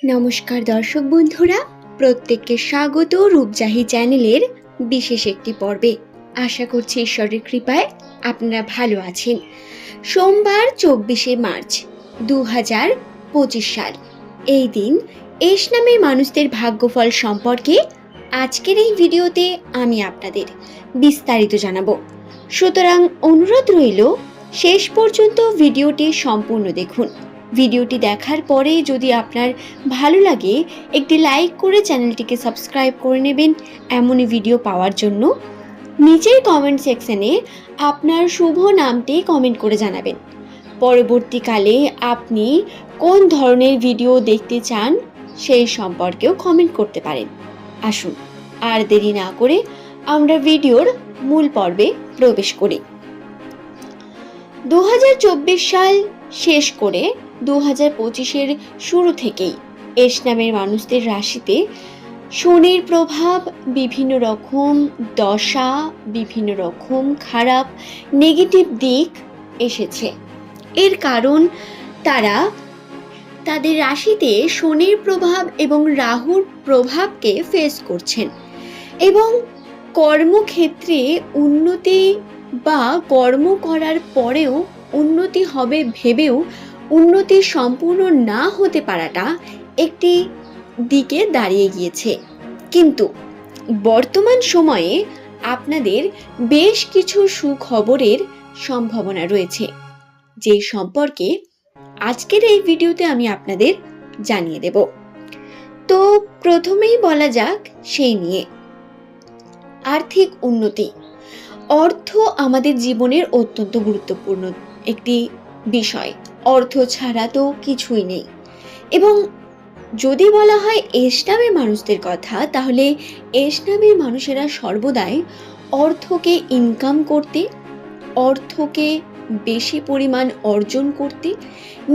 নমস্কার দর্শক বন্ধুরা, প্রত্যেককে স্বাগত রূপজাহি চ্যানেলের বিশেষ একটি পর্বে। আশা করছি ঈশ্বরের কৃপায় আপনারা ভালো আছেন। সোমবার 24শে মার্চ 2025 সাল। এই দিন এস নামের মানুষদের ভাগ্যফল সম্পর্কে আজকের এই ভিডিওতে আমি আপনাদের বিস্তারিত জানাবো। সুতরাং অনুরোধ রইল শেষ পর্যন্ত ভিডিওটি সম্পূর্ণ দেখুন। ভিডিওটি দেখার পরে যদি আপনার ভালো লাগে একটি লাইক করে চ্যানেলটিকে সাবস্ক্রাইব করে নেবেন এমনই ভিডিও পাওয়ার জন্য। নিচের কমেন্ট সেকশনে আপনার শুভ নামটি কমেন্ট করে জানাবেন। পরবর্তীকালে আপনি কোন ধরনের ভিডিও দেখতে চান সেই সম্পর্কেও কমেন্ট করতে পারেন। আসুন আর দেরি না করে আমরা ভিডিওর মূল পর্বে প্রবেশ করি। 2024 সাল শেষ করে 2025-এর শুরু থেকেই এস নামের মানুষদের রাশিতে শনির প্রভাব, বিভিন্ন রকম দশা, বিভিন্ন রকম খারাপ নেগেটিভ দিক এসেছে। এর কারণ তারা তাদের রাশিতে শনির প্রভাব এবং রাহুর প্রভাবকে ফেস করছেন এবং কর্মক্ষেত্রে উন্নতি বা কর্ম করার পরেও উন্নতি হবে ভেবেও উন্নতি সম্পূর্ণ না হতে পারাটা একটি দিকে দাঁড়িয়ে গিয়েছে। কিন্তু বর্তমান সময়ে আপনাদের বেশ কিছু সুখবরের সম্ভাবনা রয়েছে, যে সম্পর্কে আজকের এই ভিডিওতে আমি আপনাদের জানিয়ে দেব। তো প্রথমেই বলা যাক সেই নিয়ে। আর্থিক উন্নতি। অর্থ আমাদের জীবনের অত্যন্ত গুরুত্বপূর্ণ একটি বিষয়। অর্থ ছাড়া তো কিছুই নেই। এবং যদি বলা হয় এস নামের মানুষদের কথা, তাহলে এস নামের মানুষেরা সর্বদাই অর্থকে ইনকাম করতে, অর্থকে বেশি পরিমাণ অর্জন করতে,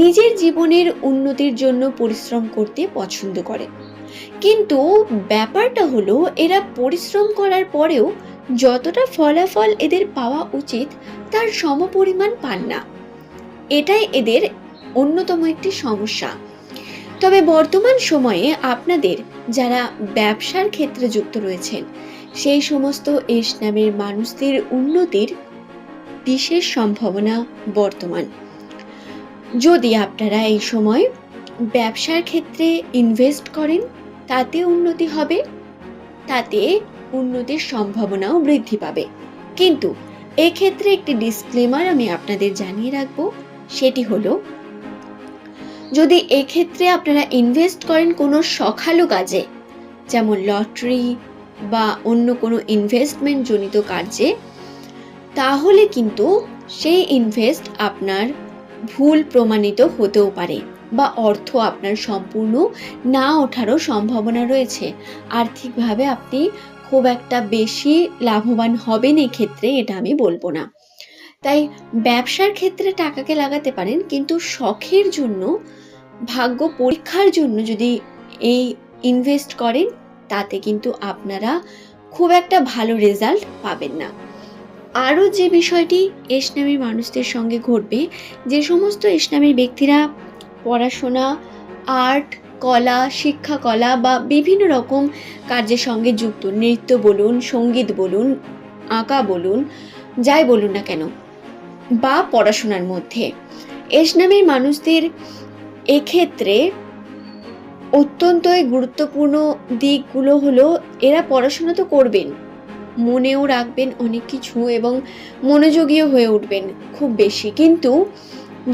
নিজের জীবনের উন্নতির জন্য পরিশ্রম করতে পছন্দ করে। কিন্তু ব্যাপারটা হলো, এরা পরিশ্রম করার পরেও যতটা ফলাফল এদের পাওয়া উচিত তার সমপরিমাণ পান না। এটাই এদের অন্যতম একটি সমস্যা। তবে বর্তমান সময়ে আপনাদের যারা ব্যবসার ক্ষেত্রে যুক্ত রয়েছেন, সেই সমস্ত এস নামের মানুষদের উন্নতির বিশেষ সম্ভাবনা বর্তমান। যদি আপনারা এই সময় ব্যবসার ক্ষেত্রে ইনভেস্ট করেন, তাতে উন্নতি হবে, তাতে উন্নতির সম্ভাবনাও বৃদ্ধি পাবে। কিন্তু এক্ষেত্রে একটি ডিসক্লেমার আমি আপনাদের জানিয়ে রাখবো, সেটি হলো, যদি এক্ষেত্রে আপনারা ইনভেস্ট করেন কোনো সখালো কাজে, যেমন লটারি বা অন্য কোনো ইনভেস্টমেন্ট জনিত কার্যে, তাহলে কিন্তু সেই ইনভেস্ট আপনার ভুল প্রমাণিত হতেও পারে বা অর্থ আপনার সম্পূর্ণ না ওঠারও সম্ভাবনা রয়েছে। আর্থিকভাবে আপনি খুব একটা বেশি লাভবান হবেন এক্ষেত্রে, এটা আমি বলবো না। তাই ব্যবসার ক্ষেত্রে টাকাকে লাগাতে পারেন, কিন্তু শখের জন্য, ভাগ্য পরীক্ষার জন্য যদি এই ইনভেস্ট করেন, তাতে কিন্তু আপনারা খুব একটা ভালো রেজাল্ট পাবেন না। আরও যে বিষয়টি এস নামের মানুষদের সঙ্গে ঘটবে, যে সমস্ত এস নামের ব্যক্তিরা পড়াশোনা, আর্ট, কলা, শিক্ষা কলা বা বিভিন্ন রকম কার্যের সঙ্গে যুক্ত, নৃত্য বলুন, সঙ্গীত বলুন, আঁকা বলুন, যাই বলুন না কেন, বা পড়াশোনার মধ্যে, এস নামের মানুষদের এক্ষেত্রে অত্যন্তই গুরুত্বপূর্ণ দিকগুলো হলো, এরা পড়াশোনা তো করবেন, মনেও রাখবেন অনেক কিছু এবং মনোযোগীও হয়ে উঠবেন খুব বেশি, কিন্তু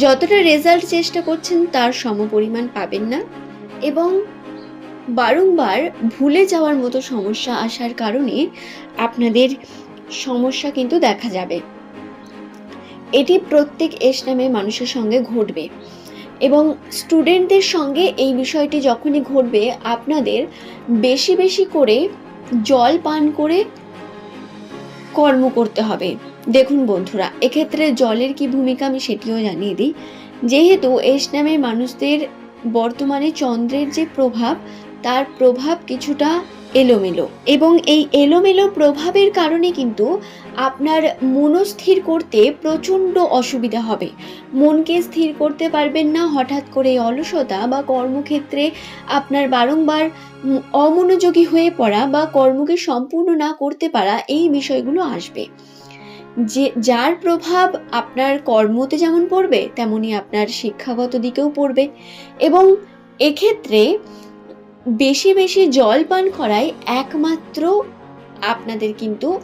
যতটা রেজাল্ট চেষ্টা করছেন তার সমপরিমাণ পাবেন না এবং বারংবার ভুলে যাওয়ার মতো সমস্যা আসার কারণে আপনাদের সমস্যা কিন্তু দেখা যাবে। এটি প্রত্যেক এস নামের মানুষের সঙ্গে ঘটবে এবং স্টুডেন্টদের সঙ্গে এই বিষয়টি যখনই ঘটবে, আপনাদের বেশি বেশি করে জল পান করে কর্ম করতে হবে। দেখুন বন্ধুরা, এক্ষেত্রে জলের কি ভূমিকা আমি সেটিও জানিয়ে দিই। যেহেতু এস নামের মানুষদের বর্তমানে চন্দ্রের যে প্রভাব, তার প্রভাব কিছুটা এলোমেলো, এবং এই এলোমেলো প্রভাবের কারণে কিন্তু আপনার মনস্থির করতে প্রচণ্ড অসুবিধা হবে। মনকে স্থির করতে পারবেন না, হঠাৎ করে অলসতা বা কর্মক্ষেত্রে আপনার বারংবার অমনোযোগী হয়ে পড়া বা কর্মকে সম্পূর্ণ না করতে পারা, এই বিষয়গুলো আসবে। যার প্রভাব আপনার কর্মতে যেমন পড়বে, তেমনি আপনার শিক্ষাগত দিকেও পড়বে। এবং এক্ষেত্রে বেশি বেশি জল পান করাই একমাত্র আপনাদের কিন্তু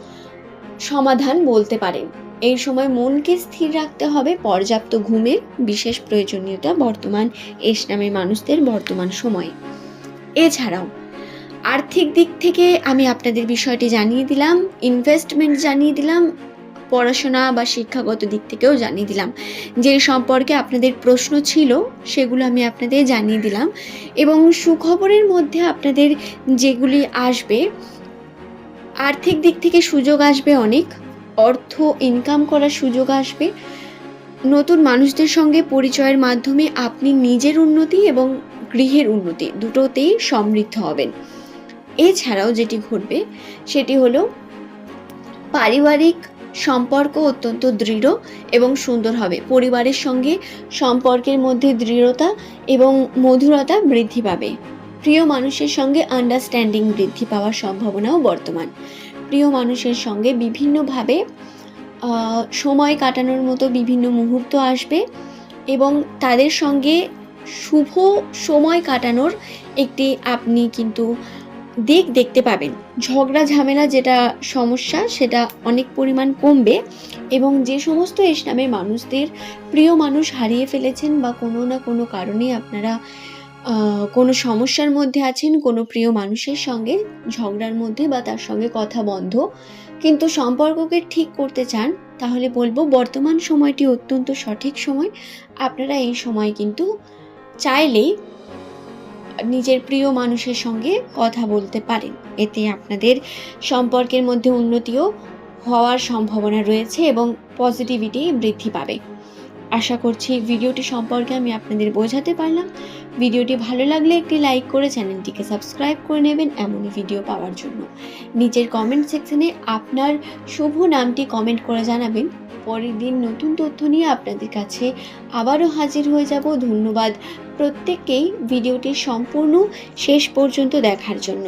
সমাধান বলতে পারেন। এই সময় মনকে স্থির রাখতে হবে। পর্যাপ্ত ঘুমের বিশেষ প্রয়োজনীয়তা বর্তমান এস নামের মানুষদের বর্তমান সময়ে। এছাড়াও আর্থিক দিক থেকে আমি আপনাদের বিষয়টি জানিয়ে দিলাম, ইনভেস্টমেন্ট জানিয়ে দিলাম, পড়াশোনা বা শিক্ষাগত দিক থেকেও জানিয়ে দিলাম। যে সম্পর্কে আপনাদের প্রশ্ন ছিল সেগুলো আমি আপনাদের জানিয়ে দিলাম। এবং সুখবরের মধ্যে আপনাদের যেগুলি আসবে, আর্থিক দিক থেকে সুযোগ আসবে, অনেক অর্থ ইনকাম করার সুযোগ আসবে। নতুন মানুষদের সঙ্গে পরিচয়ের মাধ্যমে আপনি নিজের উন্নতি এবং গৃহের উন্নতি দুটোতেই সমৃদ্ধ হবেন। এছাড়াও যেটি ঘটবে সেটি হলো পারিবারিক সম্পর্ক অত্যন্ত দৃঢ় এবং সুন্দর হবে। পরিবারের সঙ্গে সম্পর্কের মধ্যে দৃঢ়তা এবং মধুরতা বৃদ্ধি পাবে। প্রিয় মানুষের সঙ্গে আন্ডারস্ট্যান্ডিং বৃদ্ধি পাওয়ার সম্ভাবনাও বর্তমান। প্রিয় মানুষের সঙ্গে বিভিন্নভাবে সময় কাটানোর মতো বিভিন্ন মুহূর্ত আসবে এবং তাদের সঙ্গে শুভ সময় কাটানোর একটি আপনি কিন্তু দিক দেখতে পাবেন। ঝগড়া ঝামেলা যেটা সমস্যা সেটা অনেক পরিমাণ কমবে। এবং যে সমস্ত এস নামের মানুষদের প্রিয় মানুষ হারিয়ে ফেলেছেন বা কোনো না কোনো কারণে আপনারা কোনো সমস্যার মধ্যে আছেন, কোনো প্রিয় মানুষের সঙ্গে ঝগড়ার মধ্যে বা তার সঙ্গে কথা বন্ধ, কিন্তু সম্পর্ককে ঠিক করতে চান, তাহলে বলবো বর্তমান সময়টি অত্যন্ত সঠিক সময়। আপনারা এই সময় কিন্তু চাইলেই নিজের প্রিয় মানুষের সঙ্গে কথা বলতে পারেন। এতে আপনাদের সম্পর্কের মধ্যে উন্নতিও হওয়ার সম্ভাবনা রয়েছে এবং পজিটিভিটি বৃদ্ধি পাবে। আশা করছি ভিডিওটি সম্পর্কে আমি আপনাদের বোঝাতে পারলাম। ভিডিওটি ভালো লাগলে একটি লাইক করে চ্যানেলটিকে সাবস্ক্রাইব করে নেবেন এমনই ভিডিও পাওয়ার জন্য। নিচের কমেন্ট সেকশনে আপনার শুভ নামটি কমেন্ট করে জানাবেন। পরের দিন নতুন তথ্য নিয়ে আপনাদের কাছে আবারও হাজির হয়ে যাব। ধন্যবাদ প্রত্যেককেই ভিডিওটি সম্পূর্ণ শেষ পর্যন্ত দেখার জন্য।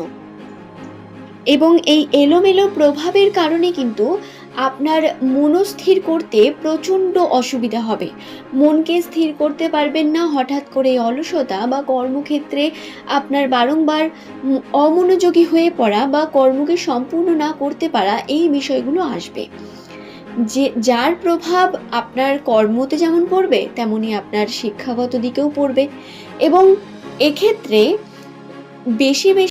এবং এই এলোমেলো প্রভাবের কারণে কিন্তু আপনার মনস্থির করতে প্রচণ্ড অসুবিধা হবে। মনকে স্থির করতে পারবেন না, হঠাৎ করে অলসতা বা কর্মক্ষেত্রে আপনার বারংবার অমনোযোগী হয়ে পড়া বা কর্মকে সম্পূর্ণ না করতে পারা, এই বিষয়গুলো আসবে। যার প্রভাব আপনার কর্মতে যেমন পড়বে, তেমনি আপনার শিক্ষাগত দিকেও পড়বে। এবং এক্ষেত্রে বেশি বেশি